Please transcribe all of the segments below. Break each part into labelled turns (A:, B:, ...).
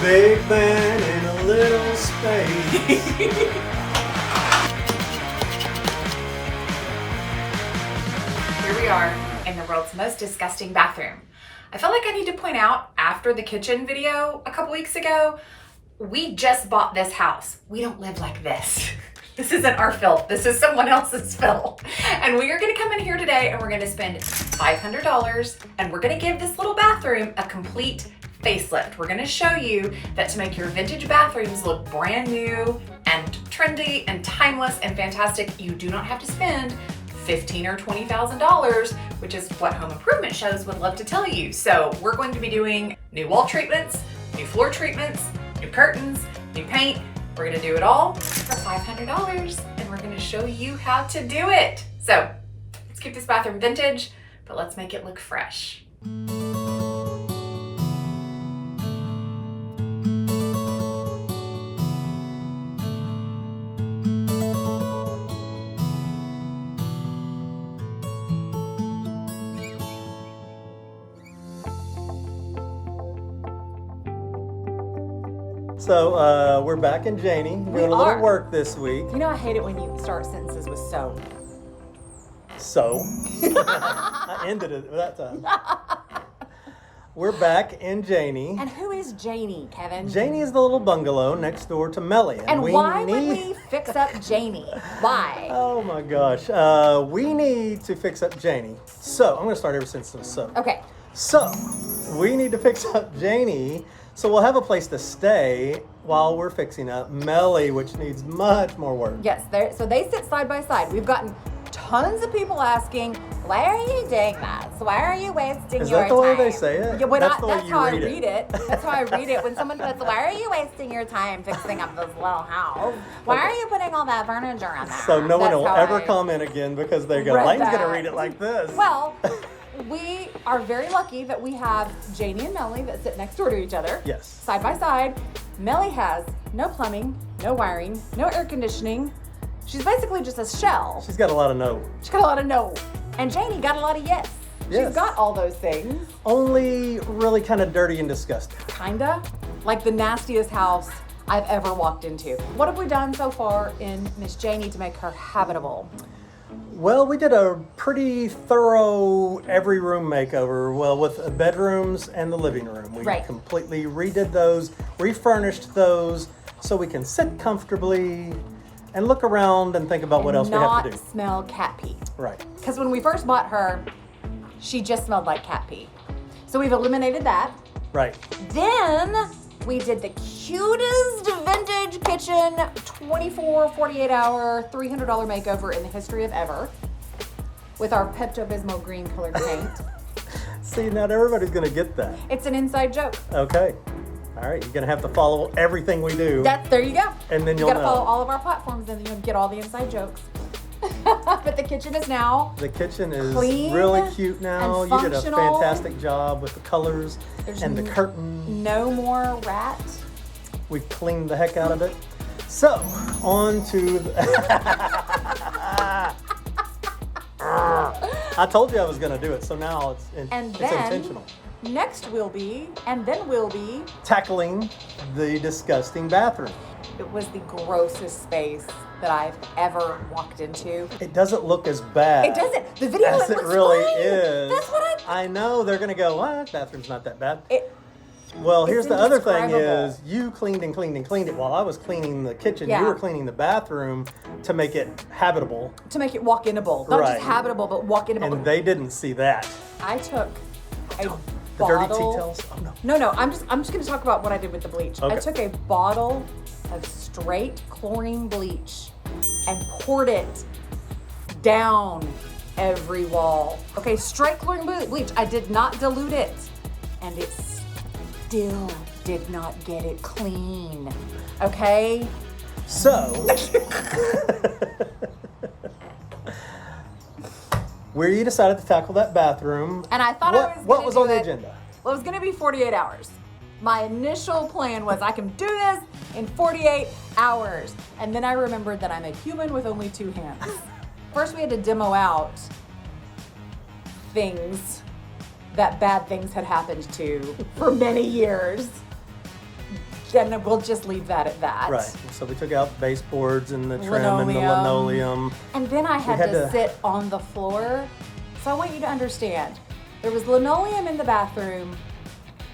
A: Big man in a little space.
B: Here we are in the world's most disgusting bathroom. I feel like I need to point out, after the kitchen video a couple weeks ago, we just bought this house. We don't live like this. This isn't our filth. This is someone else's filth. And we are gonna come in here today and we're gonna spend $500 and we're gonna give this little bathroom a complete facelift. We're gonna show you that to make your vintage bathrooms look brand new and trendy and timeless and fantastic, you do not have to spend $15,000 or $20,000, which is what home improvement shows would love to tell you. So we're going to be doing new wall treatments, new floor treatments, new curtains, new paint. We're gonna do it all for $500 and we're gonna show you how to do it. So let's keep this bathroom vintage, but let's make it look fresh.
A: So we're back in Janie, doing a little
C: are.
A: work this week.
C: You know, I hate it when you start sentences with so.
A: So I ended it that time. We're back in Janie.
C: And who is Janie, Kevin?
A: Janie is the little bungalow next door to Melly.
C: And why would we fix up Janie? Why?
A: Oh my gosh. We need to fix up Janie. So I'm going to start every sentence with so.
C: Okay.
A: So we need to fix up Janie. So we'll have a place to stay while we're fixing up Melly, which needs much more work.
C: Yes, so they sit side by side. We've gotten tons of people asking, why are you doing that? So why are you wasting
A: Is
C: your
A: that the way
C: time?
A: they say it?
C: Yeah,
A: That's the way
C: that's
A: you
C: how I
A: read
C: read it. That's how I read it. When someone puts, why are you wasting your time fixing up this little house? Why are you putting all that furniture in there?
A: So no one
C: That's
A: will
C: how
A: ever
C: I
A: comment again because they're going,
C: read
A: Lane's going to
C: that.
A: read it like this.
C: Well, we are very lucky that we have Janie and Melly that sit next door to each other.
A: Yes.
C: Side by side. Melly has no plumbing, no wiring, no air conditioning. She's basically just a shell.
A: She's got a lot of no.
C: She's got a lot of no. And Janie got a lot of yes.
A: Yes.
C: She's got all those things.
A: Only really kind of dirty and disgusting.
C: Kinda. Like the nastiest house I've ever walked into. What have we done so far in Miss Janie to make her habitable?
A: Well, we did a pretty thorough every room makeover. Well, with the bedrooms and the living room. We
C: Right.
A: completely redid those, refurnished those so we can sit comfortably and look around and think about what else we have to do.
C: Not smell cat pee.
A: Right.
C: Because when we first bought her, she just smelled like cat pee. So we've eliminated that.
A: Right.
C: Then we did the cutest vintage kitchen 24, 48 hour, $300 makeover in the history of ever with our Pepto-Bismol green colored paint.
A: See, not everybody's going to get that.
C: It's an inside joke.
A: Okay. All right. You're going to have to follow everything we do.
C: There you go.
A: And then
C: you
A: you'll
C: gotta
A: know.
C: follow all of our platforms and then you'll get all the inside jokes. But the kitchen is now
A: The kitchen is
C: clean
A: really cute now.
C: and
A: You did a
C: functional.
A: fantastic job with the colors
C: There's
A: and the curtain.
C: no more rat.
A: We cleaned the heck out of it. So, on to I told you I was going to do it, so now it's
C: And
A: it's
C: then
A: intentional.
C: next will be, and then will be,
A: Tackling the disgusting bathroom.
C: it was the grossest space that I've ever walked into.
A: It doesn't look as bad.
C: It doesn't. The video
A: as it
C: looks
A: really
C: fine.
A: is.
C: That's what
A: I know they're going to go, what? Bathroom's not that bad.
C: It,
A: Well, here's the other thing
C: indescribable.
A: is you cleaned and cleaned and cleaned it while I was cleaning the kitchen.
C: Yeah.
A: You were cleaning the bathroom to make it habitable,
C: to make it walk-inable. Not
A: Right.
C: just habitable, but walk-inable.
A: and they didn't see that.
C: I took a
A: The dirty
C: bottle.
A: details. Oh no.
C: No, I'm just going to talk about what I did with the bleach.
A: Okay.
C: I took a bottle of straight chlorine bleach and poured it down every wall. Okay, straight chlorine bleach. I did not dilute it, and it still did not get it clean. Okay?
A: So, where you decided to tackle that bathroom.
C: And I thought
A: what,
C: I was
A: what
C: gonna
A: was
C: do
A: on the
C: it-
A: agenda?
C: Well, it was going to be 48 hours. My initial plan was I can do this in 48 hours. And then I remembered that I'm a human with only 2 hands. First, we had to demo out things that bad things had happened to for many years. then we'll just leave that at that.
A: Right. So we took out baseboards and the trim and the
C: Linoleum.
A: linoleum.
C: And then I had to sit on the floor. So I want you to understand, there was linoleum in the bathroom,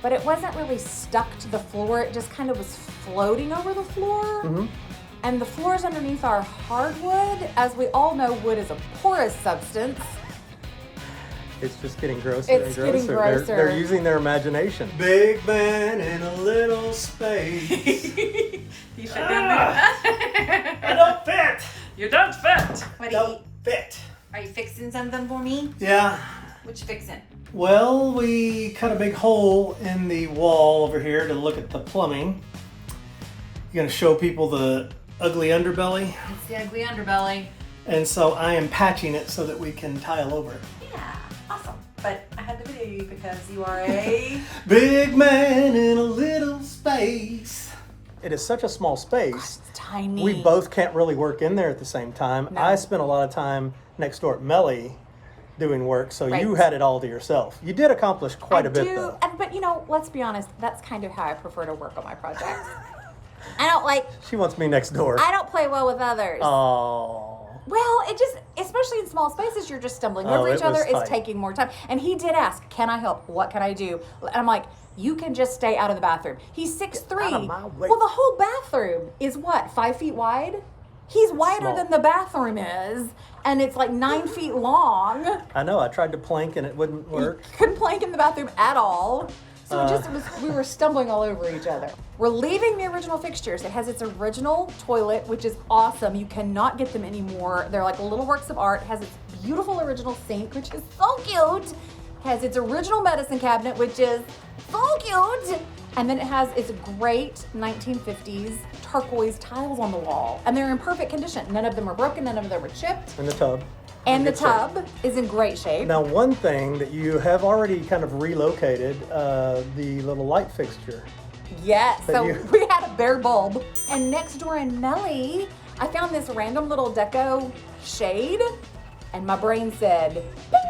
C: but it wasn't really stuck to the floor. It just kind of was floating over the floor.
A: Mm-hmm.
C: And the floors underneath are hardwood. As we all know, wood is a porous substance.
A: It's just getting grosser
C: It's
A: and grosser.
C: getting grosser.
A: They're using their imagination. Big man in a little space.
B: You should have
A: I don't fit.
B: You don't fit. What
A: Don't fit.
B: Are you fixing something for me?
A: Yeah.
B: What you fixing?
A: Well, we cut a big hole in the wall over here to look at the plumbing. You're gonna show people the ugly underbelly,
B: It's the ugly underbelly.
A: and so I am patching it so that we can tile over it.
B: Yeah, awesome. But I had to video you because you are a...
A: Big man in a little space. It is such a small space.
C: It's tiny.
A: We both can't really work in there at the same time.
C: No.
A: I spent a lot of time next door at Melly doing work, so you
C: Right.
A: had it all to yourself. You did accomplish quite a bit though.
C: But you know, let's be honest, that's kind of how I prefer to work on my projects. I don't like,
A: She wants me next door.
C: I don't play well with others.
A: Oh.
C: Well, it just, especially in small spaces, you're just stumbling
A: Oh,
C: over each
A: it was
C: other. It's
A: tight.
C: taking more time. And he did ask, can I help? What can I do? And I'm like, you can just stay out of the bathroom. He's 6'3".
A: out of my way.
C: Well, the whole bathroom is what, 5 feet wide? He's wider
A: Small.
C: than the bathroom is, and it's like 9 feet long.
A: I know, I tried to plank and it wouldn't work.
C: Couldn't plank in the bathroom at all. So it was, we were stumbling all over each other. We're leaving the original fixtures. It has its original toilet, which is awesome. You cannot get them anymore. They're like little works of art. It has its beautiful original sink, which is so cute. Has its original medicine cabinet, which is so cute. And then it has its great 1950s turquoise tiles on the wall. And they're in perfect condition. None of them are broken, none of them are chipped.
A: In the tub.
C: And the
A: Good shape.
C: tub is in great shape.
A: Now, one thing that you have already kind of relocated, the little light fixture.
C: Yes,
A: But
C: so
A: you-
C: we had a bare bulb. And next door in Melly, I found this random little deco shade, and my brain said, "Bing!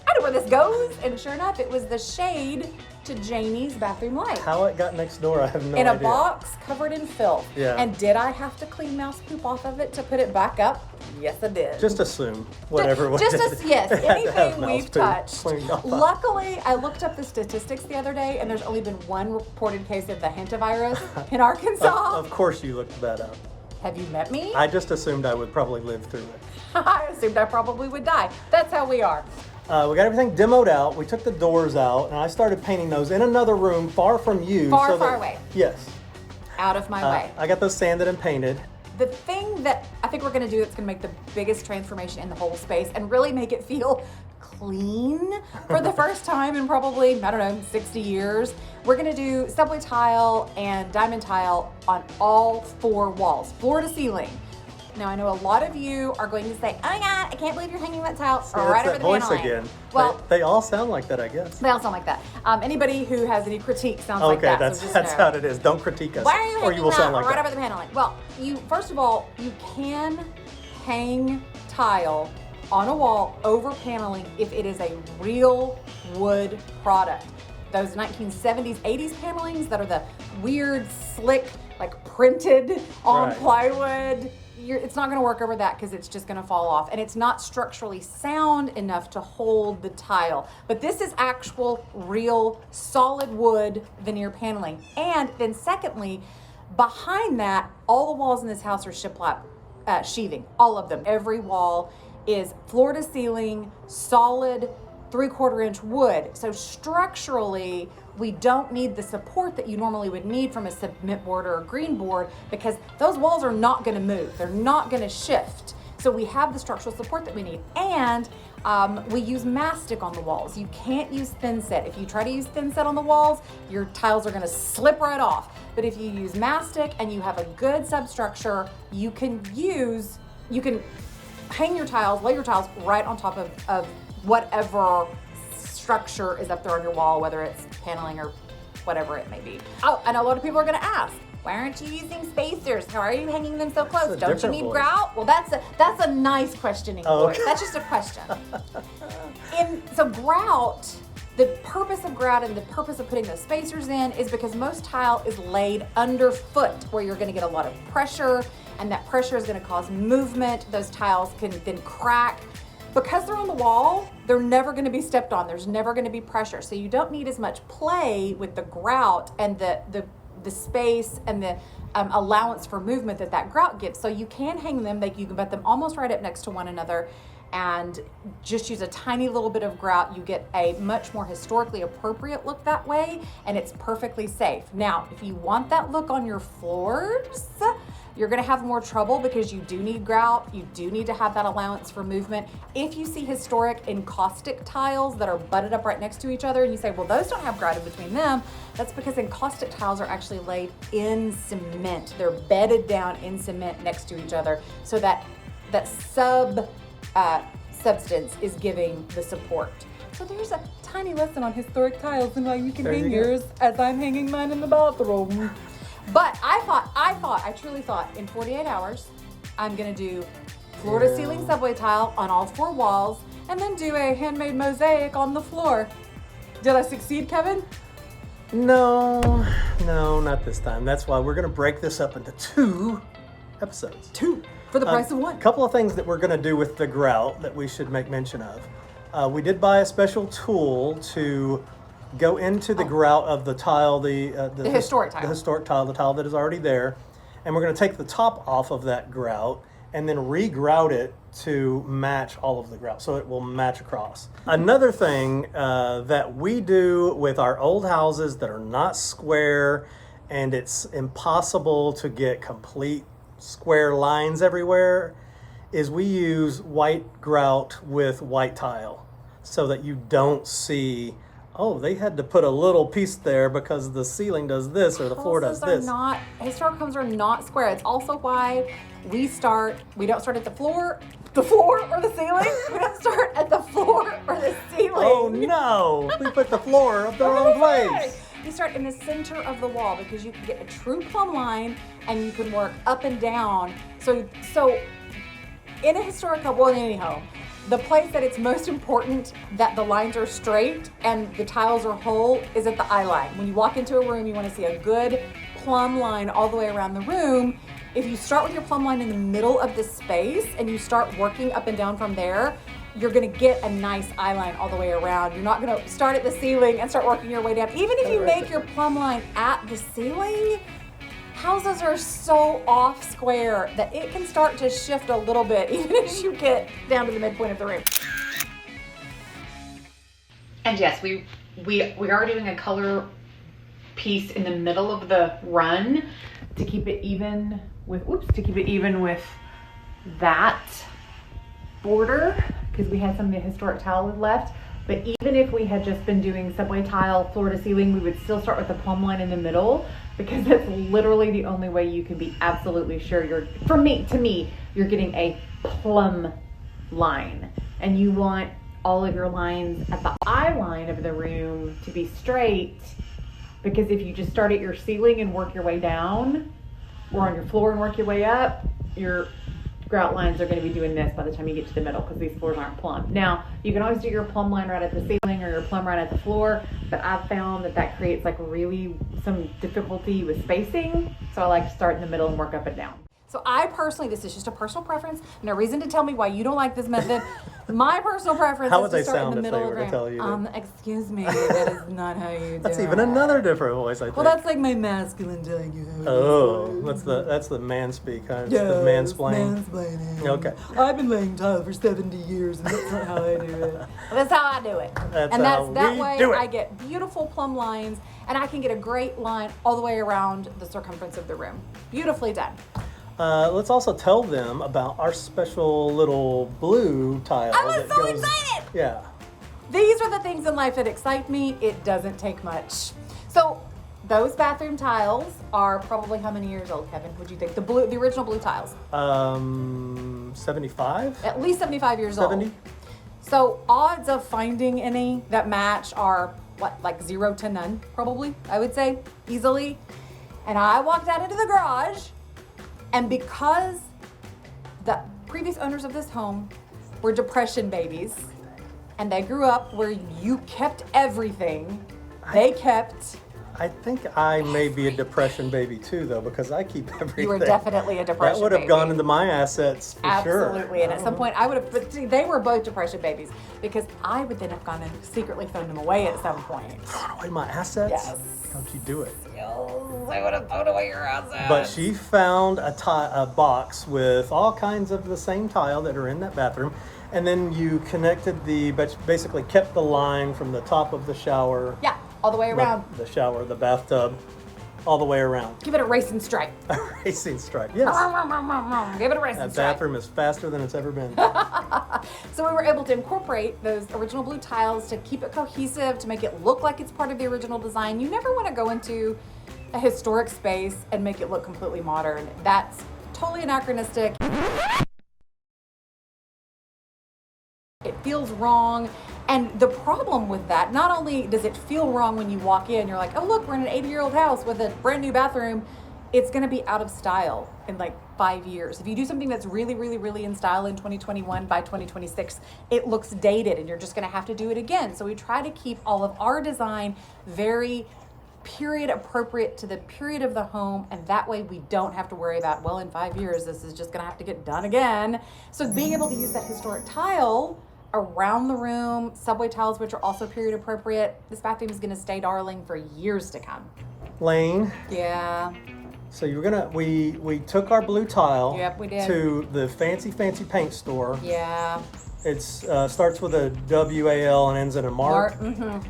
C: I know where this goes." And sure enough, it was the shade to Janie's bathroom light.
A: How it got next door, I have no
C: In
A: idea.
C: a box covered in filth.
A: Yeah.
C: And did I have to clean mouse poop off of it to put it back up? Yes, I did.
A: Just assume whatever we
C: Just
A: did.
C: as, yes,
A: had to have
C: anything
A: mouse
C: we've
A: poop
C: touched.
A: cleaned off.
C: Luckily, I looked up the statistics the other day, and there's only been one reported case of the hantavirus in Arkansas.
A: Of course you looked that up.
C: Have you met me?
A: I just assumed I would probably live through it.
C: I assumed I probably would die. That's how we are.
A: We got everything demoed out. We took the doors out, and I started painting those in another room far from you.
C: Far, far away.
A: Yes.
C: Out of my way.
A: I got those sanded and painted.
C: The thing that I think we're going to do that's going to make the biggest transformation in the whole space and really make it feel clean for the first time in probably, I don't know, 60 years, we're going to do subway tile and diamond tile on all 4 walls, floor to ceiling. Now, I know a lot of you are going to say, "Oh my God, I can't believe you're hanging that tile
A: See,
C: right
A: that's
C: over
A: that
C: the
A: voice
C: paneling."
A: again.
C: Well,
A: they all sound like that, I guess.
C: they all sound like that. Anybody who has any critique sounds like
A: Okay,
C: that.
A: that's
C: so just
A: that's
C: know.
A: how it is. Don't critique us,
C: Why are you
A: or
C: hanging
A: you will
C: that
A: sound like
C: right
A: that.
C: over the paneling? Well, you first of all, you can hang tile on a wall over paneling if it is a real wood product. Those 1970s, 80s panelings that are the weird, slick, like printed on
A: Right.
C: plywood. It's not going to work over that because it's just going to fall off, and it's not structurally sound enough to hold the tile. But this is actual, real, solid wood veneer paneling. And then secondly, behind that, all the walls in this house are shiplap sheathing, all of them. Every wall is floor to ceiling, solid 3/4 inch wood. So structurally, we don't need the support that you normally would need from a cement board or a green board because those walls are not going to move. They're not going to shift. So we have the structural support that we need. And we use mastic on the walls. You can't use thin set. If you try to use thin set on the walls, your tiles are going to slip right off. But if you use mastic and you have a good substructure, you can hang your tiles, lay your tiles right on top of whatever structure is up there on your wall, whether it's paneling or whatever it may be. Oh, and a lot of people are going to ask, why aren't you using spacers? How are you hanging them so close?
A: That's a
C: Don't you
A: different
C: need
A: voice.
C: grout? Well, that's a nice questioning
A: Oh,
C: voice.
A: okay.
C: That's just a question. So grout The purpose of grout and the purpose of putting those spacers in is because most tile is laid underfoot, where you're gonna get a lot of pressure, and that pressure is gonna cause movement. Those tiles can then crack. Because they're on the wall, they're never gonna be stepped on. There's never gonna be pressure. So you don't need as much play with the grout and the space and the allowance for movement that grout gives. So you can hang them, you can put them almost right up next to one another, and just use a tiny little bit of grout. You get a much more historically appropriate look that way, and it's perfectly safe. Now, if you want that look on your floors, you're gonna have more trouble because you do need grout. You do need to have that allowance for movement. If you see historic encaustic tiles that are butted up right next to each other and you say, well, those don't have grout in between them, that's because encaustic tiles are actually laid in cement. They're bedded down in cement next to each other, so that substance is giving the support. So there's a tiny lesson on historic tiles and why you can hang yours as I'm hanging mine in the bathroom. But I truly thought in 48 hours, I'm gonna do floor to ceiling subway tile on all 4 walls and then do a handmade mosaic on the floor. Did I succeed, Kevin?
A: No, not this time. That's why we're gonna break this up into 2 episodes.
C: 2 for the price of 1.
A: A couple of things that we're gonna do with the grout that we should make mention of. We did buy a special tool to go into the grout of the tile, the
C: historic tile.
A: The historic tile, the tile that is already there. And we're gonna take the top off of that grout and then re-grout it to match all of the grout, so it will match across. Another thing that we do with our old houses that are not square, and it's impossible to get complete square lines everywhere, is we use white grout with white tile, so that you don't see, oh, they had to put a little piece there because the ceiling does this or the floor does this.
C: Historic homes are not square. It's also why we don't start at the floor or the ceiling. We don't start at the floor or the ceiling.
A: Oh no, we put the floor up the wrong place.
C: You start in the center of the wall because you can get a true plumb line and you can work up and down. So in a historic home, well, in any home, the place that it's most important that the lines are straight and the tiles are whole is at the eye line. When you walk into a room, you want to see a good plumb line all the way around the room. If you start with your plumb line in the middle of the space and you start working up and down from there, you're gonna get a nice eye line all the way around. You're not gonna start at the ceiling and start working your way down. Even if you make your plumb line at the ceiling, houses are so off square that it can start to shift a little bit even as you get down to the midpoint of the room.
B: And yes, we are doing a color piece in the middle of the run to keep it even with that border, because we had some of the historic tile left. But even if we had just been doing subway tile floor to ceiling, we would still start with the plumb line in the middle, because that's literally the only way you can be absolutely sure to me, you're getting a plumb line. And you want all of your lines at the eye line of the room to be straight, because if you just start at your ceiling and work your way down, or on your floor and work your way up, your grout lines are going to be doing this by the time you get to the middle, because these floors aren't plumb. Now, you can always do your plumb line right at the ceiling or your plumb right at the floor, but I've found that creates like really some difficulty with spacing. So I like to start in the middle and work up and down.
C: So I personally, this is just a personal preference, no reason to tell me why you don't like this method. My personal preference
A: How
C: is
A: would
C: to
A: they
C: start in
A: sound
C: the
A: if
C: middle
A: they
C: of
A: were
C: the
A: to tell you
C: room. Excuse me, that is not how you do
A: That's
C: it.
A: even another different voice, I think.
C: Well, that's like my masculine telling you how
A: Oh, that's the man speak, huh? It's the mansplain.
C: Mansplaining.
A: Okay.
C: I've been laying tile for 70 years and that's not how I do it. That's how I do it.
A: That's
C: and
A: how
C: that
A: we
C: way
A: do it.
C: I get beautiful plumb lines and I can get a great line all the way around the circumference of the room. Beautifully done.
A: Let's also tell them about our special little blue tile.
C: I was so excited!
A: Yeah.
C: These are the things in life that excite me. It doesn't take much. So those bathroom tiles are probably how many years old, Kevin? Would you think? The original blue tiles?
A: 75?
C: At least 75 years
A: 70?
C: old. So odds of finding any that match are like 0 to none, probably, I would say, easily. And I walked out into the garage, and because the previous owners of this home were depression babies, and they grew up where you kept everything. They kept.
A: I think I may be a depression baby too, though, because I keep everything.
C: You were definitely a depression
A: That would have
C: baby.
A: gone into my assets for sure.
C: Absolutely. And at some point I would have, but see, they were both depression babies because I would then have gone and secretly thrown them away at some point.
A: Thrown away my assets?
C: Yes.
A: Don't you do it.
C: I would have thrown away your assets.
A: But she found a box with all kinds of the same tile that are in that bathroom. And then you connected basically kept the line from the top of the shower.
C: Yeah, all the way around.
A: The shower, the bathtub, all the way around.
C: Give it a racing strike.
A: A racing stripe, yes.
C: Give it a racing
A: That
C: strike.
A: bathroom is faster than it's ever been.
C: So we were able to incorporate those original blue tiles to keep it cohesive, to make it look like it's part of the original design. You never want to go into a historic space and make it look completely modern. That's totally anachronistic. It feels wrong. And the problem with that, not only does it feel wrong when you walk in, you're like, oh, look, we're in an 80-year-old house with a brand new bathroom. It's going to be out of style in like 5 years. If you do something that's really, really, really in style in 2021, by 2026, it looks dated and you're just going to have to do it again. So we try to keep all of our design very period appropriate to the period of the home, and that way we don't have to worry about, well, in 5 years this is just going to have to get done again. So being able to use that historic tile around the room, subway tiles which are also period appropriate, this bathroom is going to stay darling for years to come.
A: Lane,
C: Yeah.
A: so we took our blue tile
C: Yep, we did.
A: to the fancy paint store.
C: Yeah.
A: It's starts with a WAL and ends in a mark.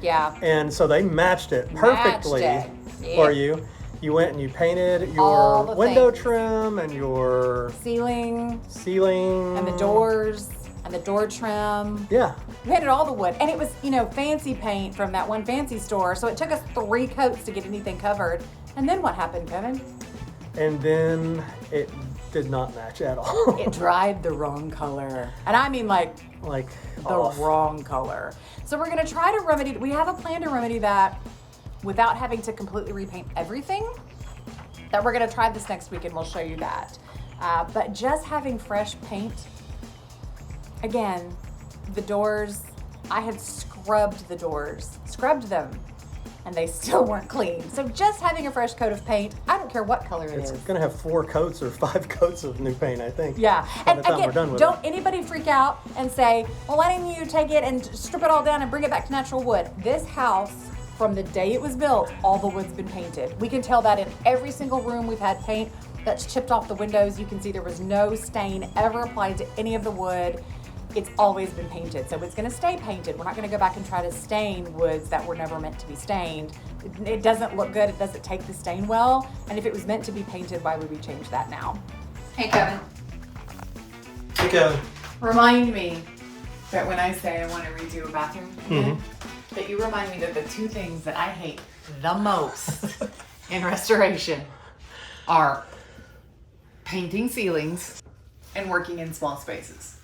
C: Yeah.
A: And so they matched it perfectly
C: Matched it.
A: for
C: Yeah.
A: you. You went and you painted
C: All
A: your
C: the
A: window
C: things.
A: trim and your
C: Ceiling
A: ceiling
C: and the doors and the door trim.
A: Yeah.
C: We painted all the wood, and it was, fancy paint from that one fancy store. So it took us 3 coats to get anything covered. And then what happened, Kevin?
A: And then it did not match at all.
C: It dried the wrong color. And I mean like the
A: off.
C: wrong color. So we're gonna try to we have a plan to remedy that without having to completely repaint everything. That we're gonna try this next week and we'll show you that. But just having fresh paint, again, the doors, I had scrubbed them, and they still weren't clean. So just having a fresh coat of paint, I don't care what color it
A: It's
C: is.
A: gonna have 4 coats or 5 coats of new paint, I think.
C: Yeah,
A: By
C: and
A: the time
C: again,
A: we're done with
C: don't
A: it.
C: anybody freak out and say, well, why didn't you take it and strip it all down and bring it back to natural wood? This house, from the day it was built, all the wood's been painted. We can tell that in every single room we've had paint that's chipped off the windows. You can see there was no stain ever applied to any of the wood. It's always been painted, so it's gonna stay painted. We're not gonna go back and try to stain woods that were never meant to be stained. It doesn't look good, it doesn't take the stain well, and if it was meant to be painted, why would we change that now?
B: Hey, Kevin.
A: Hey, Kevin.
B: Remind me that when I say I want to redo a bathroom, that you remind me that the 2 things that I hate the most in restoration are painting ceilings and working in small spaces.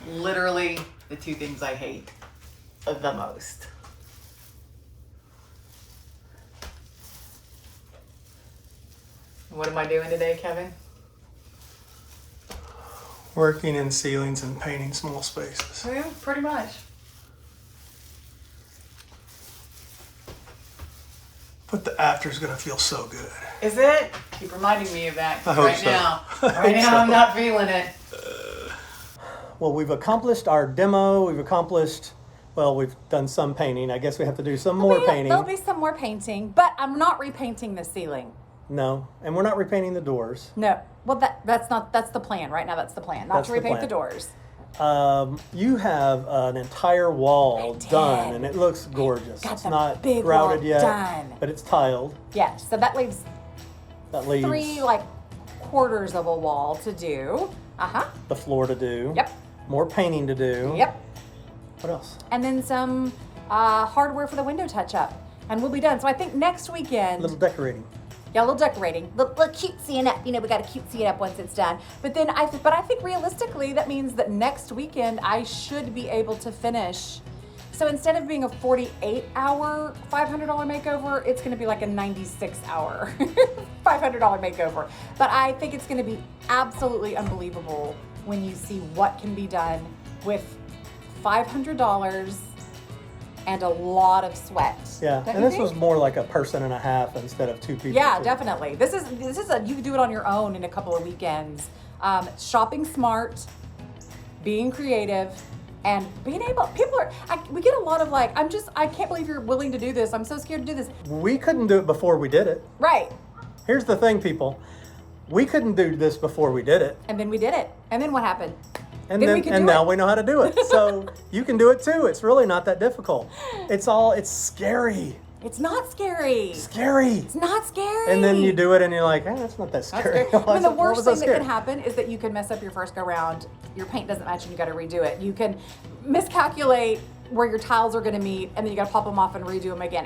B: Literally the 2 things I hate the most. What am I doing today, Kevin?
A: Working in ceilings and painting small spaces.
B: Yeah, pretty much.
A: But the after's gonna feel so good.
B: Is it? Keep reminding me of that
A: I hope
B: right
A: so.
B: now.
A: I
B: Right
A: hope
B: now,
A: so.
B: I'm not feeling it.
A: Well, we've accomplished our demo. We've done some painting. I guess we have to do some more painting.
C: There'll be some more painting, but I'm not repainting the ceiling.
A: No, and we're not repainting the doors.
C: No. Well, that's the plan. Right now, that's the plan. Not
A: That's
C: to
A: the
C: repaint
A: plan.
C: the doors.
A: You have an entire wall
C: I did.
A: done, and it looks gorgeous.
C: Got
A: It's
C: the
A: not
C: big
A: grouted
C: wall
A: yet,
C: done.
A: but it's tiled.
C: Yes. So that leaves
A: That leaves
C: 3 quarters of a wall to do.
A: the floor to do.
C: Yep.
A: More painting to do.
C: Yep.
A: What else?
C: And then some hardware for the window touch-up, and we'll be done. So I think next weekend.
A: A little decorating.
C: Yeah, a little decorating, little cutesy up. We got to cutesy it up once it's done. But then I think realistically that means that next weekend I should be able to finish. So instead of being a 48-hour $500 makeover, it's going to be like a 96-hour $500 makeover. But I think it's going to be absolutely unbelievable when you see what can be done with $500 and a lot of sweat.
A: Yeah,
C: Don't
A: and
C: you
A: this was
C: think?
A: more like a person and a half instead of 2 people.
C: Yeah,
A: too.
C: definitely. This is you can do it on your own in a couple of weekends. Shopping smart, being creative, and being able. We get a lot of like, I can't believe you're willing to do this. I'm so scared to do this.
A: We couldn't do it before we did it.
C: Right.
A: Here's the thing, people. We couldn't do this before we did it.
C: And then we did it. And then what happened?
A: And
C: Then we could do
A: now
C: it.
A: we know how to do it. So you can do it too. It's really not that difficult. It's scary.
C: It's not scary.
A: Scary.
C: It's not scary.
A: And then you do it and you're like, that's not that
C: Not
A: scary.
C: scary. I mean, the
A: What
C: worst
A: was so
C: thing that
A: scary?
C: can happen is that you can mess up your first go round. Your paint doesn't match and you got to redo it. You can miscalculate where your tiles are going to meet, and then you got to pop them off and redo them again.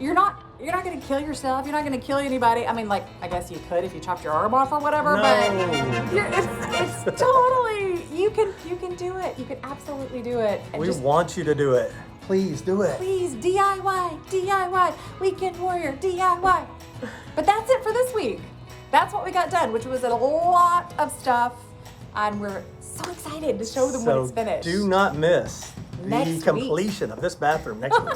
C: You're not going to kill yourself. You're not going to kill anybody. I mean, like, I guess you could if you chopped your arm off or whatever.
A: No.
C: But it's totally you can do it. You can absolutely do it. And
A: We
C: just
A: want you to do it. Please do it.
C: please DIY, Weekend Warrior DIY. But that's it for this week. That's what we got done, which was a lot of stuff, and we're so excited to show them when it's finished.
A: Do not miss
C: Next
A: the
C: week.
A: completion of this bathroom next week.